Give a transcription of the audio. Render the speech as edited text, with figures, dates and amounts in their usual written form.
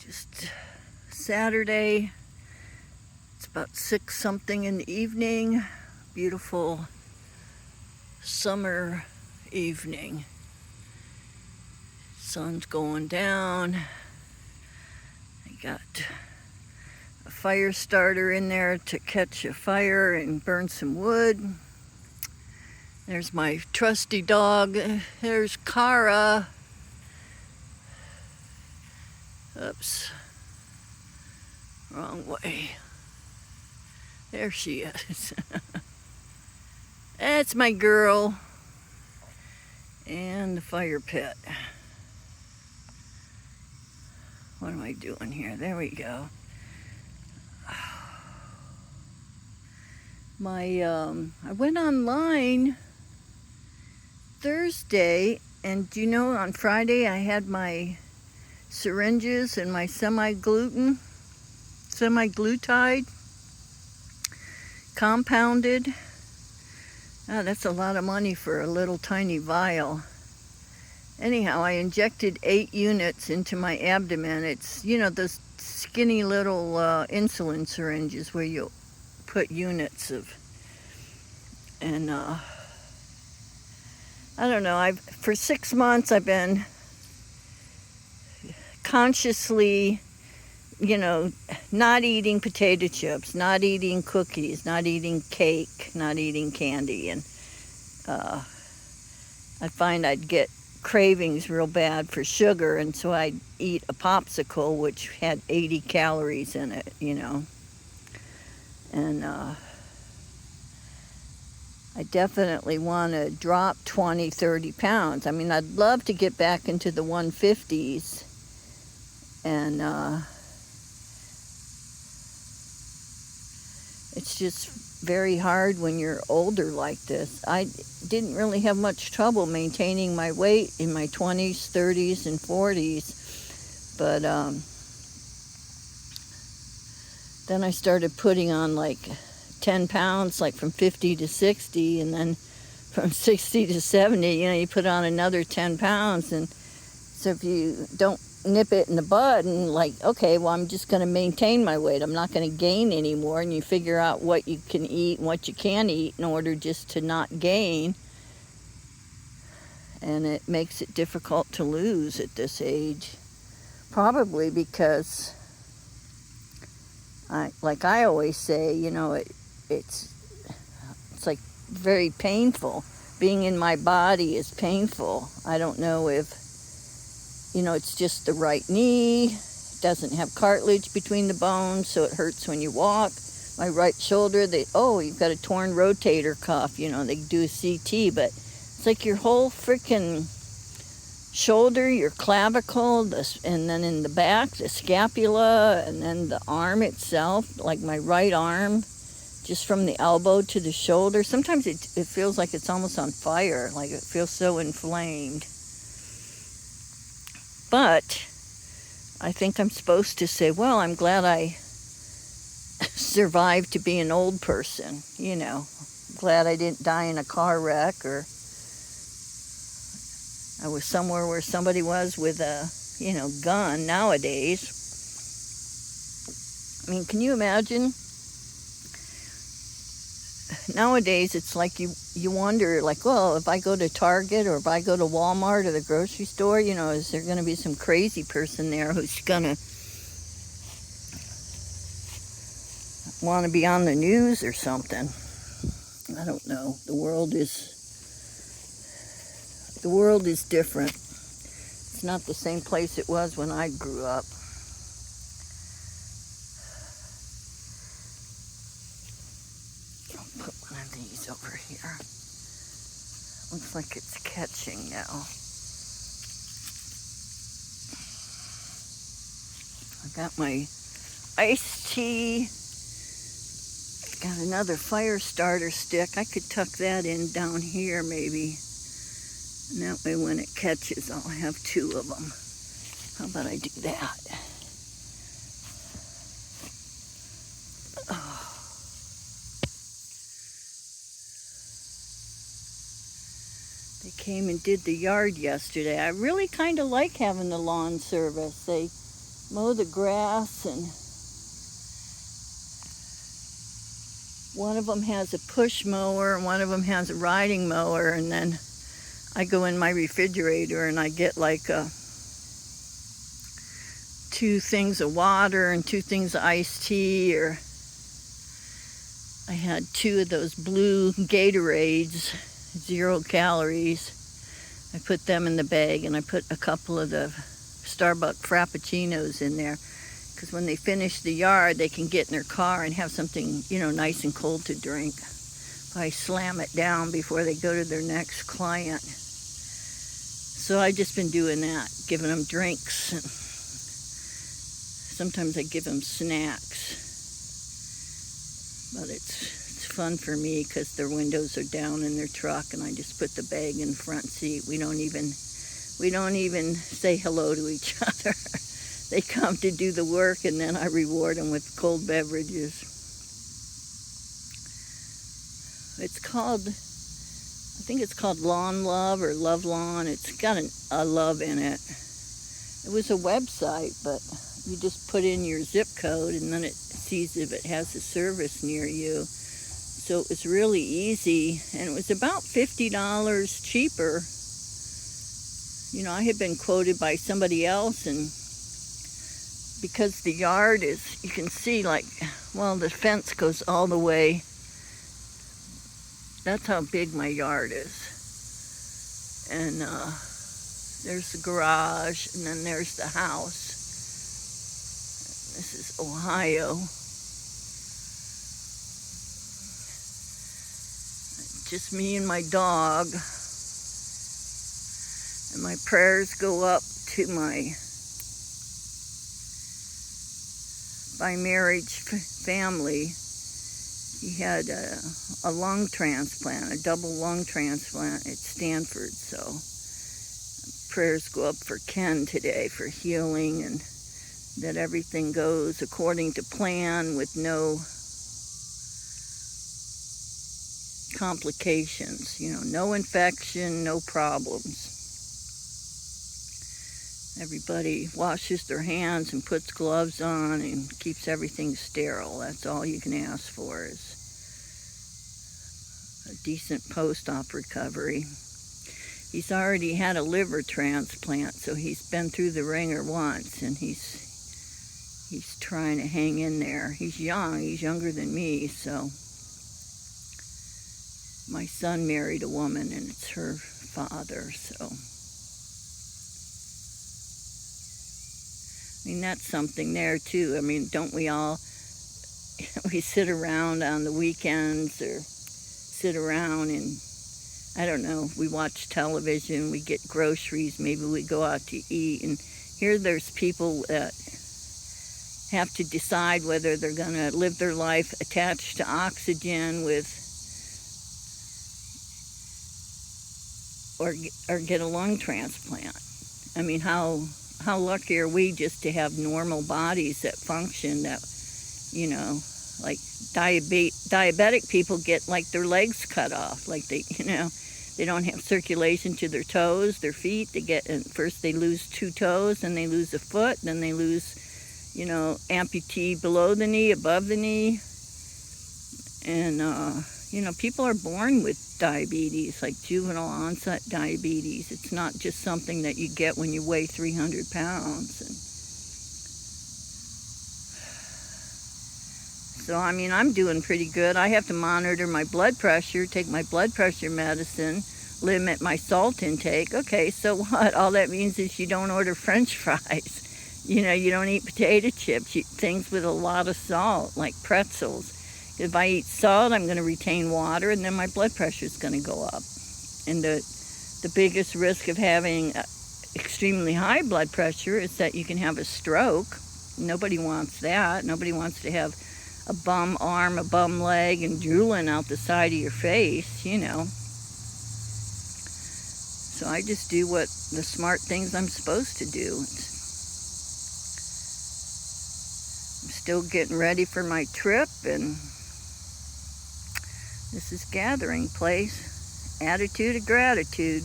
Just Saturday. It's about 6 something in the evening. Beautiful summer evening. Sun's going down. I got a fire starter in there to catch a fire and burn some wood. There's my trusty dog. There's Kara. Oops. Wrong way. There she is. That's my girl. And the fire pit. What am I doing here? There we go. I went online Thursday, and do you know, on Friday I had my syringes and my semi-glutide compounded. That's a lot of money for a little tiny vial. Anyhow, I injected 8 units into my abdomen. It's, those skinny little insulin syringes where you put units of, and I don't know, for 6 months I've been consciously, not eating potato chips, not eating cookies, not eating cake, not eating candy, and I'd find I'd get cravings real bad for sugar, and so I'd eat a popsicle which had 80 calories in it, and I definitely want to drop 20-30 pounds. I mean, I'd love to get back into the 150s, and it's just very hard when you're older like this. I didn't really have much trouble maintaining my weight in my 20s, 30s, and 40s. But then I started putting on like 10 pounds, like from 50 to 60, and then from 60 to 70, you put on another 10 pounds. And so if you don't nip it in the bud and okay, well, I'm just going to maintain my weight, I'm not going to gain anymore, and you figure out what you can eat and what you can't eat in order just to not gain, and it makes it difficult to lose at this age, probably because I always say, it's like very painful. Being in my body is painful. I don't know if it's just the right knee. It doesn't have cartilage between the bones, so it hurts when you walk. My right shoulder, you've got a torn rotator cuff. They do a CT, but it's like your whole freaking shoulder, your clavicle, and then in the back, the scapula, and then the arm itself, like my right arm, just from the elbow to the shoulder. Sometimes it feels like it's almost on fire, like it feels so inflamed. But I think I'm supposed to say, well, I'm glad I survived to be an old person, Glad I didn't die in a car wreck, or I was somewhere where somebody was with a, gun nowadays. I mean, can you imagine? Nowadays, it's like you wonder, well, if I go to Target or if I go to Walmart or the grocery store, is there going to be some crazy person there who's going to want to be on the news or something? I don't know. The world is different. It's not the same place it was when I grew up. I'll put one of these over here. Looks like it's catching now. I got my iced tea. Got another fire starter stick. I could tuck that in down here maybe. And that way when it catches, I'll have 2 of them. How about I do that? Oh. They came and did the yard yesterday. I really kind of like having the lawn service. They mow the grass, and one of them has a push mower and one of them has a riding mower, and then I go in my refrigerator and I get like 2 things of water and 2 things of iced tea, or I had 2 of those blue Gatorades, 0 calories. I put them in the bag, and I put a couple of the Starbucks Frappuccinos in there, because when they finish the yard, they can get in their car and have something, nice and cold to drink. I slam it down before they go to their next client. So I've just been doing that, giving them drinks, and sometimes I give them snacks. But it's fun for me because their windows are down in their truck, and I just put the bag in the front seat. We don't even say hello to each other. They come to do the work, and then I reward them with cold beverages. I think it's called Lawn Love or Love Lawn. It's got a love in it. It was a website, but you just put in your zip code, and then it sees if it has a service near you. So it was really easy, and it was about $50 cheaper. I had been quoted by somebody else, and because the yard is, you can see the fence goes all the way. That's how big my yard is. And there's the garage, and then there's the house. This is Ohio. Just me and my dog. And my prayers go up to my by-marriage family. He had a lung transplant, a double lung transplant at Stanford. So prayers go up for Ken today for healing, and that everything goes according to plan with no complications, no infection, no problems. Everybody washes their hands and puts gloves on and keeps everything sterile. That's all you can ask for, is a decent post-op recovery. He's already had a liver transplant, so he's been through the ringer once, and he's trying to hang in there. He's young. He's younger than me, so my son married a woman, and it's her father, so that's something there too. Don't we all, we sit around on the weekends, or sit around and, I don't know, we watch television, we get groceries, maybe we go out to eat, and here there's people that have to decide whether they're going to live their life attached to oxygen or get a lung transplant. How lucky are we just to have normal bodies that function, that, like diabetic people get their legs cut off, they don't have circulation to their toes, their feet. First they lose 2 toes, then they lose a foot, then they lose, amputee below the knee, above the knee. And, people are born with diabetes, like juvenile onset diabetes. It's not just something that you get when you weigh 300 pounds. And so, I'm doing pretty good. I have to monitor my blood pressure, take my blood pressure medicine, limit my salt intake. Okay, so what? All that means is you don't order French fries. You don't eat potato chips, things with a lot of salt, like pretzels. If I eat salt, I'm going to retain water, and then my blood pressure is going to go up. And the biggest risk of having extremely high blood pressure is that you can have a stroke. Nobody wants that. Nobody wants to have a bum arm, a bum leg, and drooling out the side of your face, So I just do the smart things I'm supposed to do. I'm still getting ready for my trip, and this is Gathering Place. Attitude of Gratitude.